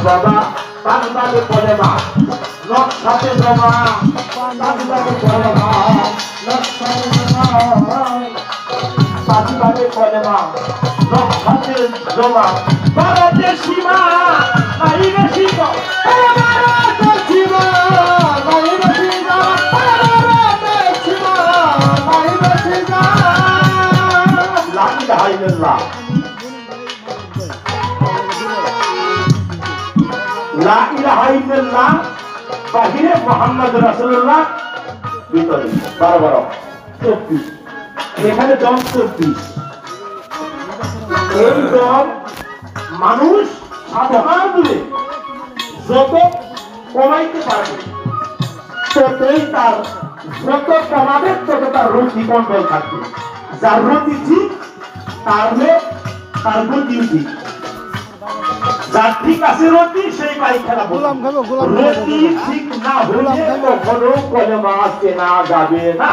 বাবা পানবাড়ি কলেমা নকশাতে জমা পানবাড়ি কলেমা নকশাতে জমা পানবাড়ি কলেমা নকশাতে জমা ভারতে সীমা নাই বেশি ভারতে সীমা নাই বেশি ভারতে সীমা নাই বেশি লা ইলাহা ইল্লাল্লাহ লা ইলাহা ইল্লাল্লাহ বাহিরে মুহাম্মদ রাসূলুল্লাহ ভিতরে 12 24 এখানে দম 24 এই দম মানুষ সাধারণভাবে যত কমাইতে পারবে ততই তার যত কমাবে তত তার রুচি কন্ট্রোল থাকবে যার রুচি ঠিক তার বুদ্ধি ঠিক যার ঠিক আছে রুচি সেই পায়খানা রুচি ঠিক না হলে কখনো কলেমা আসতে না যাবে না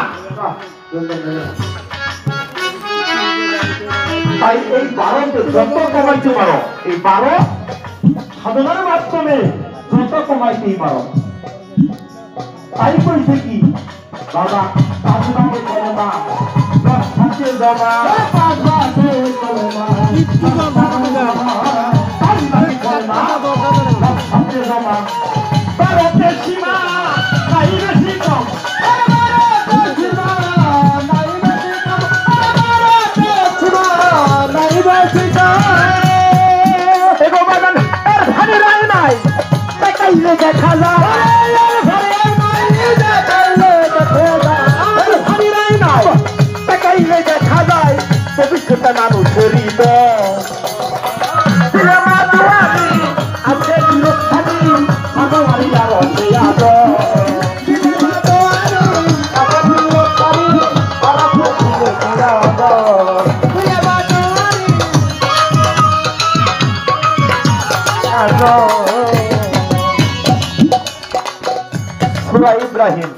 তাই এই 12 যত কমাইতে পারো এই 12 সাধনার মাধ্যমে যত কমাইতেই পারো তাই কইছে কি বাবা পাঁচবারে কলেমা 10 হাতে জমা পাঁচবারে কলেমা পাঁচবারে কলেমা 10 হাতে জমা ভারতে সীমা নাই বেশি কম দেখা যায় ভবিষ্যৎ মানুষের আছে সূরা ইব্রাহিম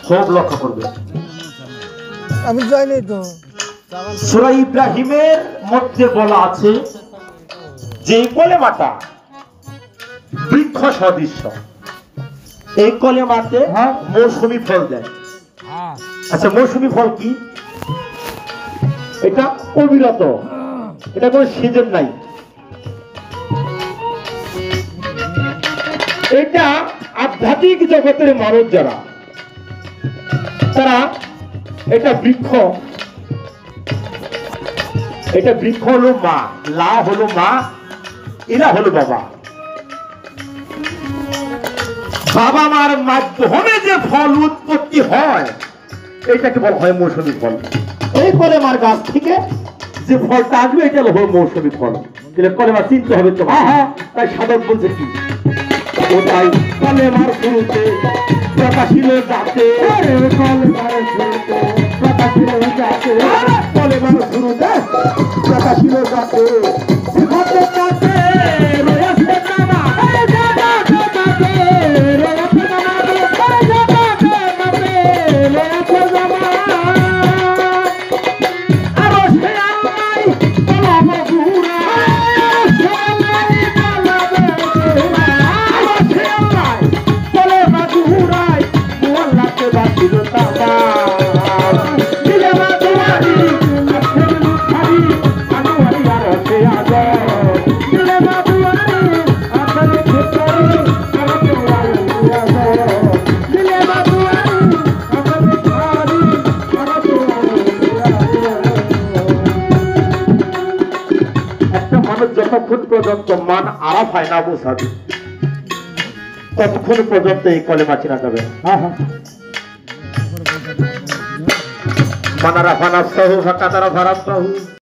খুব লক্ষ্য করবে আমি জানি তো সূরা ইব্রাহিমের মধ্যে বলা আছে যে কলেমাটা বৃক্ষ সদৃশ্য এই কলেমাতে মৌসুমী ফল দেয় আচ্ছা মৌসুমী ফল কি এটা অবিরত এটা কোনো সিজন নাই এটা আধ্যাত্মিক জগতের মানুষ যারা তারা এটা বৃক্ষ হলো মা লা হলো মা এরা হলো বাবা বাবা মার মাধ্যমে যে ফল উৎপত্তি হয় এটাকে বলা হয় মৌসুমী ফল এই কলেমার গাছ থেকে যে ফলটা আসবে এটা হলো মৌসুমী ফল কলেমা চিনতে হবে তো তাই সাধক বলছে কি ওটাই কলেমার শুরুতে প্রকাশিল যাতে কলেমার শুরুতে প্রকাশিল যাতে কলেমার শুরুতে প্রকাশিল যাতে যতক্ষণ পর্যন্ত মান আরাফ হয় না বোঝাবে ততক্ষণ পর্যন্ত এই কলেমা চেনা যাবে মানারা ফানাফসাহু ফাকাদারা ফারাফসাহু